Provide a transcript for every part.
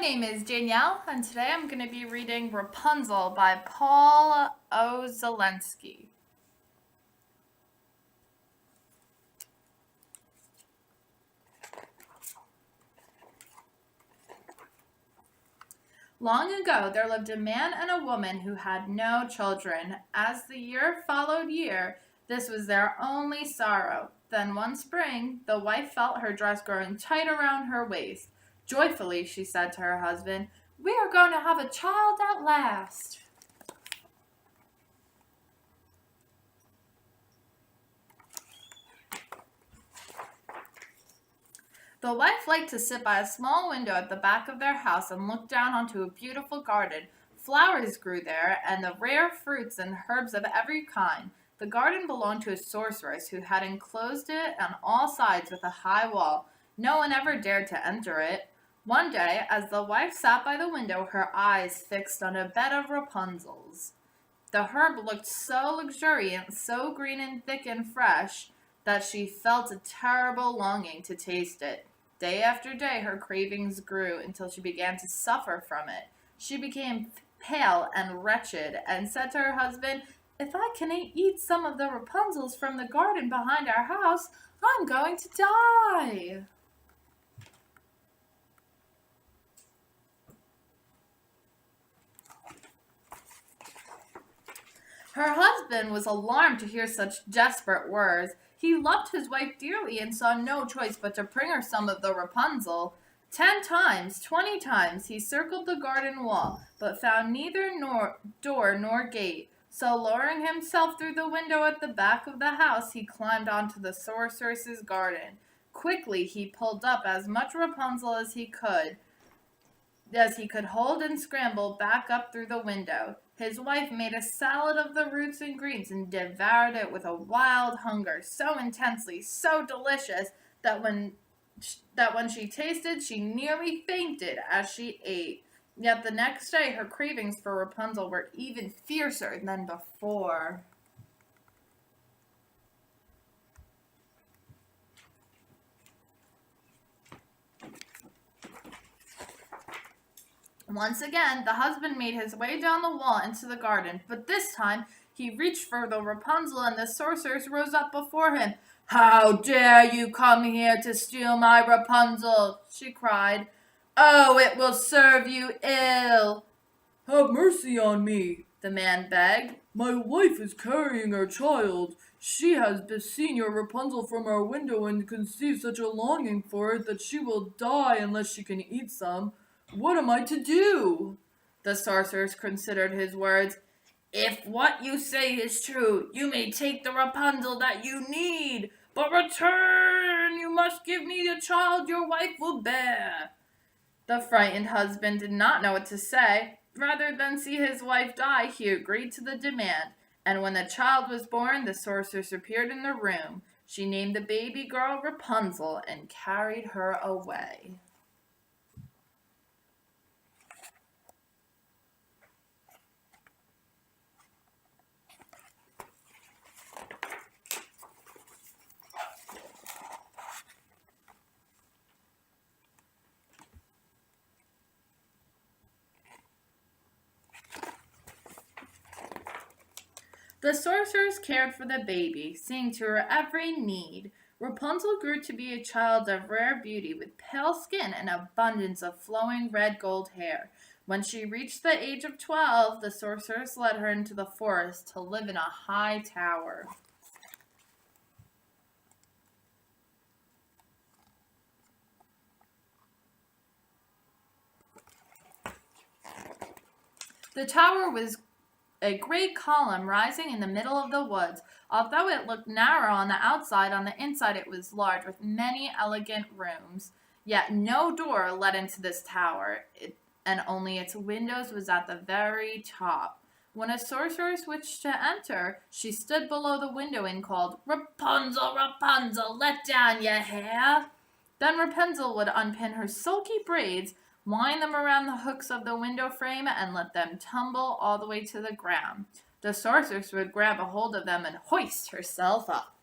name is Danielle, and today I'm going to be reading Rapunzel by Paul O. Zelinsky. Long ago, there lived a man and a woman who had no children. As the year followed year, this was their only sorrow. Then one spring, the wife felt her dress growing tight around her waist. Joyfully, she said to her husband, "We are going to have a child at last." The wife liked to sit by a small window at the back of their house and look down onto a beautiful garden. Flowers grew there, and the rare fruits and herbs of every kind. The garden belonged to a sorceress who had enclosed it on all sides with a high wall. No one ever dared to enter it. One day, as the wife sat by the window, her eyes fixed on a bed of Rapunzel's. The herb looked so luxuriant, so green and thick and fresh, that she felt a terrible longing to taste it. Day after day, her cravings grew until she began to suffer from it. She became pale and wretched and said to her husband, "If I can eat some of the Rapunzels from the garden behind our house, I'm going to die." Her husband was alarmed to hear such desperate words. He loved his wife dearly and saw no choice but to bring her some of the Rapunzel. 10 times, 20 times, he circled the garden wall, but found neither door nor gate. So lowering himself through the window at the back of the house, he climbed onto the sorceress's garden. Quickly, he pulled up as much Rapunzel as he could hold and scramble back up through the window. His wife made a salad of the roots and greens and devoured it with a wild hunger, so intensely, so delicious, that when she tasted, she nearly fainted as she ate. Yet the next day, her cravings for Rapunzel were even fiercer than before. Once again, the husband made his way down the wall into the garden, but this time he reached for the Rapunzel and the sorceress rose up before him. "How dare you come here to steal my Rapunzel?" she cried. "Oh, it will serve you ill." "Have mercy on me," the man begged. "My wife is carrying our child. She has seen your Rapunzel from our window and conceived such a longing for it that she will die unless she can eat some. What am I to do?" The sorceress considered his words. "If what you say is true, you may take the Rapunzel that you need, but return, you must give me the child your wife will bear." The frightened husband did not know what to say. Rather than see his wife die, he agreed to the demand, and when the child was born, the sorceress appeared in the room. She named the baby girl Rapunzel and carried her away. The sorceress cared for the baby, seeing to her every need. Rapunzel grew to be a child of rare beauty with pale skin and abundance of flowing red gold hair. When she reached the age of 12, the sorceress led her into the forest to live in a high tower. The tower was a great column rising in the middle of the woods. Although it looked narrow on the outside, on the inside it was large, with many elegant rooms. Yet no door led into this tower, and only its windows was at the very top. When a sorceress wished to enter, she stood below the window and called, "Rapunzel, Rapunzel, let down your hair." Then Rapunzel would unpin her silky braids, wind them around the hooks of the window frame, and let them tumble all the way to the ground. The sorceress would grab a hold of them and hoist herself up.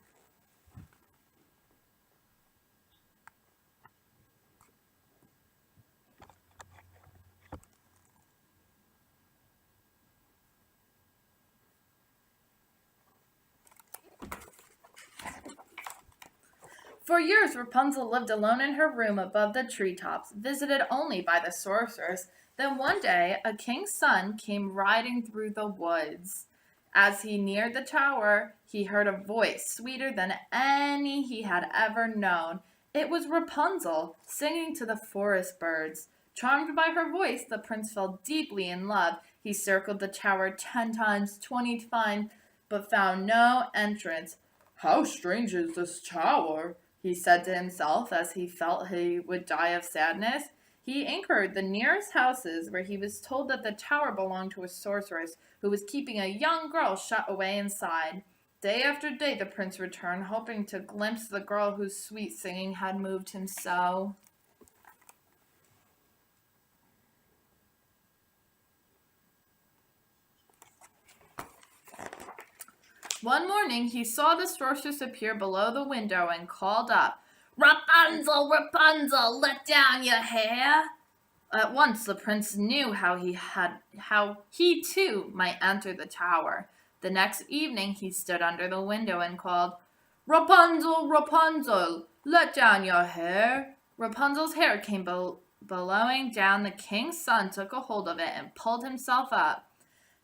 For years, Rapunzel lived alone in her room above the treetops, visited only by the sorceress. Then one day, a king's son came riding through the woods. As he neared the tower, he heard a voice sweeter than any he had ever known. It was Rapunzel, singing to the forest birds. Charmed by her voice, the prince fell deeply in love. He circled the tower 10 times, 20 times, but found no entrance. "How strange is this tower," he said to himself as he felt he would die of sadness. He inquired the nearest houses, where he was told that the tower belonged to a sorceress who was keeping a young girl shut away inside. Day after day the prince returned, hoping to glimpse the girl whose sweet singing had moved him so. One morning he saw the sorceress appear below the window and called up, "Rapunzel, Rapunzel, let down your hair." At once the prince knew how he too might enter the tower. The next evening he stood under the window and called, "Rapunzel, Rapunzel, let down your hair." Rapunzel's hair came blowing down. The king's son took a hold of it and pulled himself up.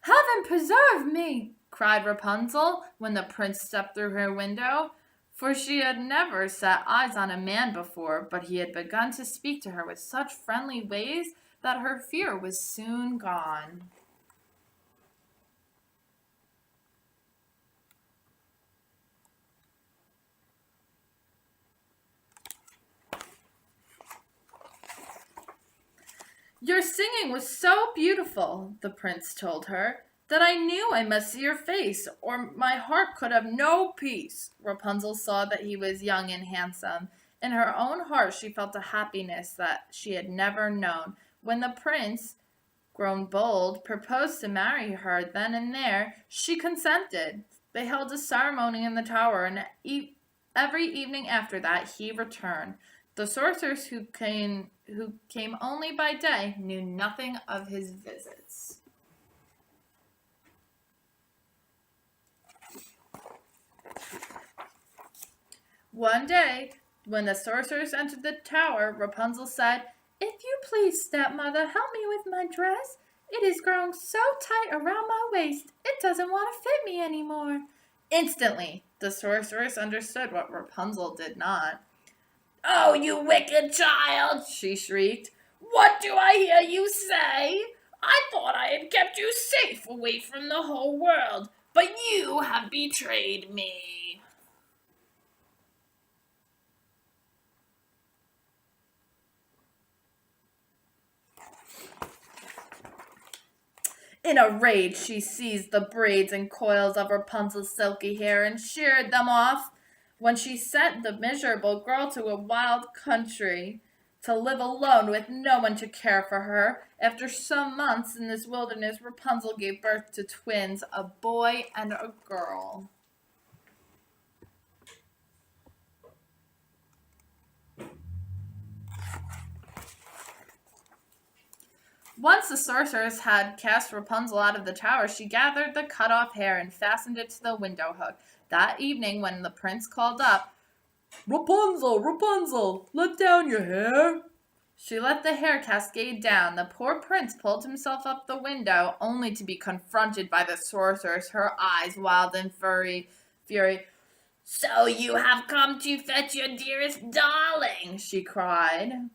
"Heaven preserve me!" cried Rapunzel when the prince stepped through her window, for she had never set eyes on a man before, but he had begun to speak to her with such friendly ways that her fear was soon gone. "Your singing was so beautiful," the prince told her, "that I knew I must see your face, or my heart could have no peace." Rapunzel saw that he was young and handsome. In her own heart she felt a happiness that she had never known. When the prince, grown bold, proposed to marry her then and there, she consented. They held a ceremony in the tower, and every evening after that he returned. The sorceress, who came only by day, knew nothing of his visits. One day, when the sorceress entered the tower, Rapunzel said, "If you please, stepmother, help me with my dress. It is growing so tight around my waist, it doesn't want to fit me anymore." Instantly, the sorceress understood what Rapunzel did not. "Oh, you wicked child!" she shrieked. "What do I hear you say? I thought I had kept you safe away from the whole world, but you have betrayed me." In a rage, she seized the braids and coils of Rapunzel's silky hair and sheared them off. When she sent the miserable girl to a wild country to live alone with no one to care for her, after some months in this wilderness, Rapunzel gave birth to twins, a boy and a girl. Once the sorceress had cast Rapunzel out of the tower, she gathered the cut-off hair and fastened it to the window hook. That evening, when the prince called up, "Rapunzel, Rapunzel, let down your hair," she let the hair cascade down. The poor prince pulled himself up the window, only to be confronted by the sorceress, her eyes wild in fury. "So you have come to fetch your dearest darling," she cried.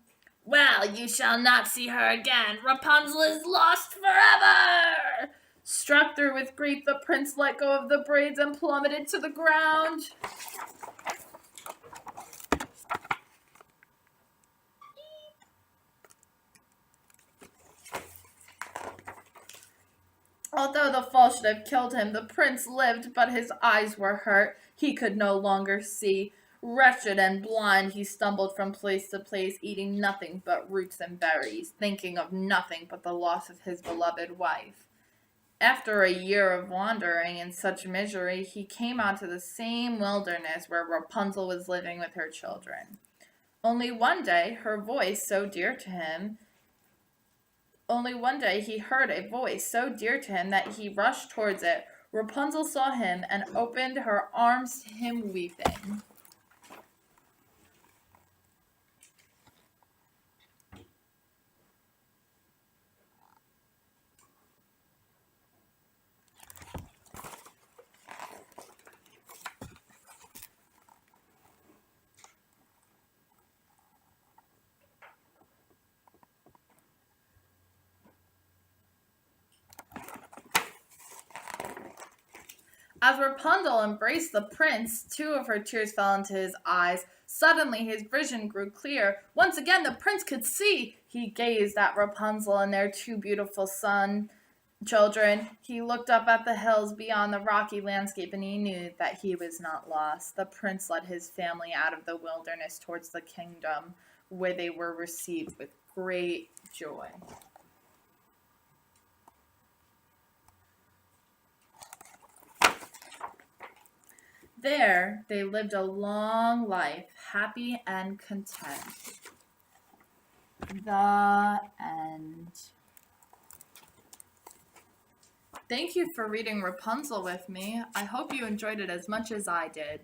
"Well, you shall not see her again. Rapunzel is lost forever." Struck through with grief, the prince let go of the braids and plummeted to the ground. Although the fall should have killed him, the prince lived, but his eyes were hurt. He could no longer see. Wretched and blind, he stumbled from place to place, eating nothing but roots and berries, thinking of nothing but the loss of his beloved wife. After a year of wandering in such misery, he came onto the same wilderness where Rapunzel was living with her children. Only one day he heard a voice so dear to him that he rushed towards it. Rapunzel saw him and opened her arms to him, weeping. As Rapunzel embraced the prince, 2 of her tears fell into his eyes. Suddenly his vision grew clear. Once again the prince could see. He gazed at Rapunzel and their 2 beautiful children. He looked up at the hills beyond the rocky landscape and he knew that he was not lost. The prince led his family out of the wilderness towards the kingdom, where they were received with great joy. There, they lived a long life, happy and content. The end. Thank you for reading Rapunzel with me. I hope you enjoyed it as much as I did.